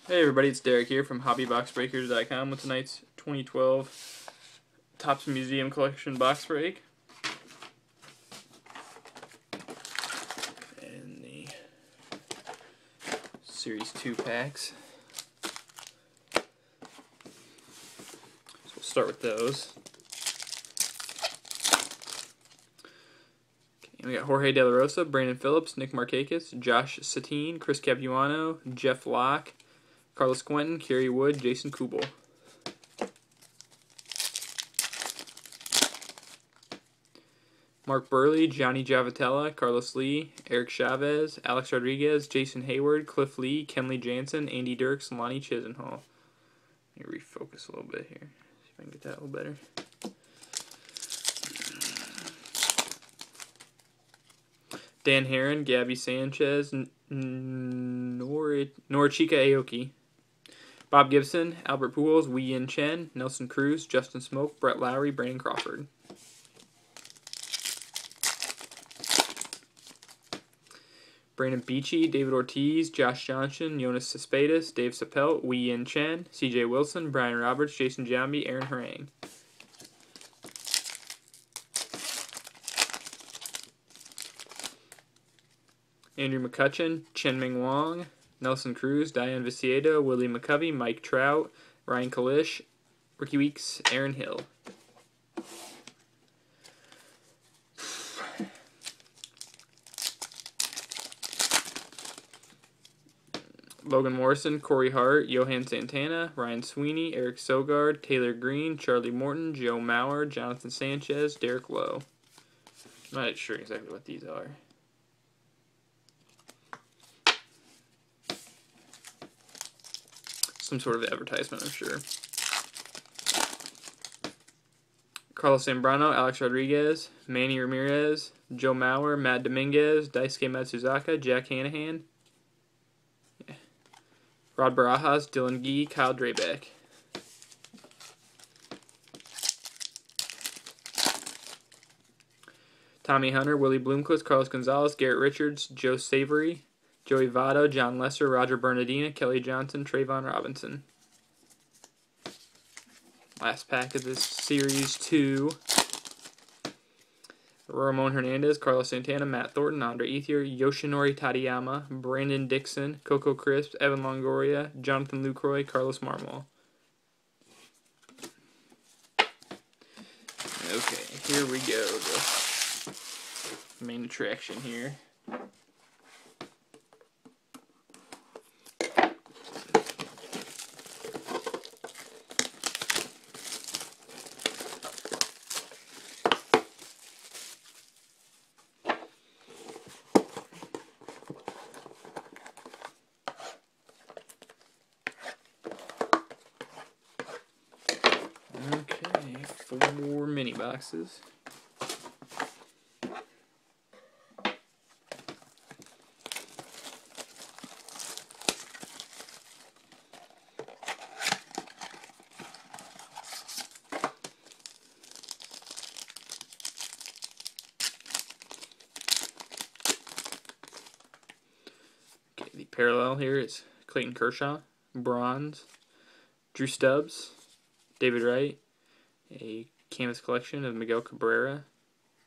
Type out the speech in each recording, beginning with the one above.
Hey everybody, it's Derek here from HobbyBoxBreakers.com with tonight's 2012 Topps Museum Collection box break. And the Series 2 packs. So we'll start with those. Okay, we got Jorge De La Rosa, Brandon Phillips, Nick Markakis, Josh Satine, Chris Capuano, Jeff Locke, Carlos Quentin, Kerry Wood, Jason Kubel. Mark Burley, Johnny Javitella, Carlos Lee, Eric Chavez, Alex Rodriguez, Jason Hayward, Cliff Lee, Kenley Jansen, Andy Dirks, Lonnie Chisenhall. Let me refocus a little bit here. See if I can get that a little better. Dan Herron, Gabby Sanchez, Norichika Aoki, Bob Gibson, Albert Pujols, Wei Yin Chen, Nelson Cruz, Justin Smoke, Brett Lowry, Brandon Crawford. Brandon Beachy, David Ortiz, Josh Johnson, Jonas Cespedes, Dave Sapelt, Wei Yin Chen, CJ Wilson, Brian Roberts, Jason Giambi, Aaron Harang. Andrew McCutcheon, Chen-Ming Wong, Nelson Cruz, Diane Viciedo, Willie McCovey, Mike Trout, Ryan Kalish, Ricky Weeks, Aaron Hill. Logan Morrison, Corey Hart, Johan Santana, Ryan Sweeney, Eric Sogard, Taylor Green, Charlie Morton, Joe Mauer, Jonathan Sanchez, Derek Lowe. I'm not sure exactly what these are. Some sort of advertisement, I'm sure. Carlos Zambrano, Alex Rodriguez, Manny Ramirez, Joe Mauer, Matt Dominguez, Daisuke Matsuzaka, Jack Hanahan, Rod Barajas, Dylan Gee, Kyle Drabek. Tommy Hunter, Willie Bloomquist, Carlos Gonzalez, Garrett Richards, Joe Savory, Joey Votto, John Lesser, Roger Bernardina, Kelly Johnson, Trayvon Robinson. Last pack of this Series 2. Ramon Hernandez, Carlos Santana, Matt Thornton, Andre Ethier, Yoshinori Tadayama, Brandon Dixon, Coco Crisp, Evan Longoria, Jonathan Lucroy, Carlos Marmol. Okay, here we go. The main attraction here. Okay, 4 mini boxes. Okay, the parallel here is Clayton Kershaw, bronze, Drew Stubbs, David Wright, a canvas collection of Miguel Cabrera,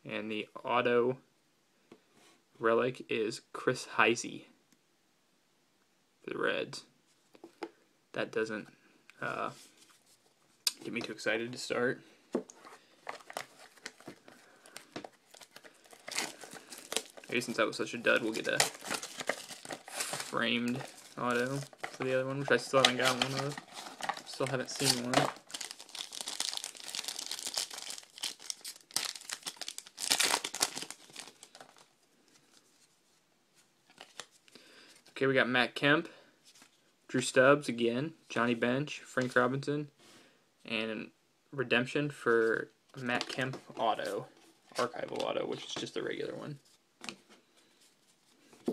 and the auto relic is Chris Heisey for the Reds. That doesn't get me too excited to start. Maybe since that was such a dud, we'll get a framed auto for the other one, which I still haven't gotten one of. Still haven't seen one. Okay, we got Matt Kemp, Drew Stubbs again, Johnny Bench, Frank Robinson, and redemption for Matt Kemp auto, archival auto, which is just the regular one.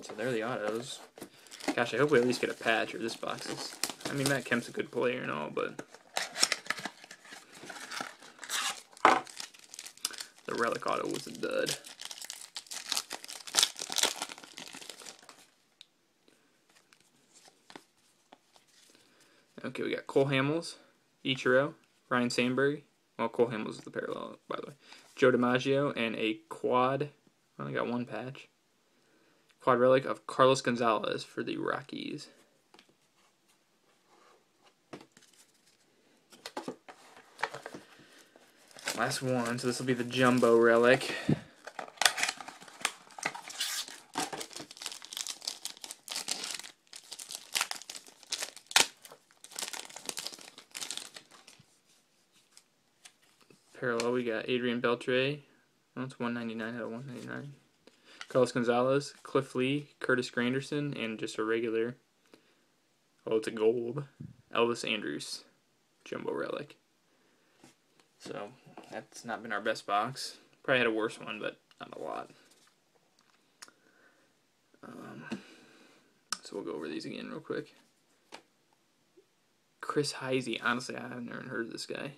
So there are the autos. Gosh, I hope we at least get a patch, or this box is... I mean, Matt Kemp's a good player and all, but... the relic auto was a dud. Okay, we got Cole Hamels, Ichiro, Ryan Sandberg. Well, Cole Hamels is the parallel, by the way. Joe DiMaggio, and a quad. I only got one patch. Quad relic of Carlos Gonzalez for the Rockies. Last one, so this will be the jumbo relic. Parallel, we got Adrian Beltre. Oh, it's 199 out of 199. Carlos Gonzalez, Cliff Lee, Curtis Granderson, and just a regular. Oh, it's a gold. Elvis Andrus, jumbo relic. So that's not been our best box. Probably had a worse one, but not a lot. So we'll go over these again real quick. Chris Heisey. Honestly, I haven't never heard of this guy.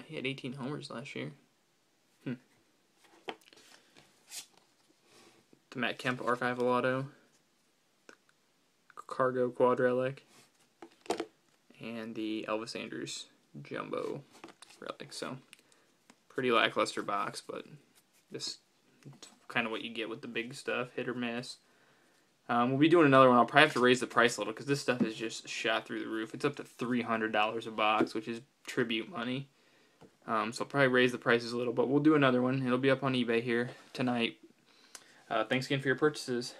He had 18 homers last year. The Matt Kemp archival auto. Cargo quad relic. And the Elvis Andrus jumbo relic. So, pretty lackluster box, but this is kind of what you get with the big stuff. Hit or miss. We'll be doing another one. I'll probably have to raise the price a little because this stuff is just shot through the roof. It's up to $300 a box, which is tribute money. So I'll probably raise the prices a little, but we'll do another one. It'll be up on eBay here tonight. Thanks again for your purchases.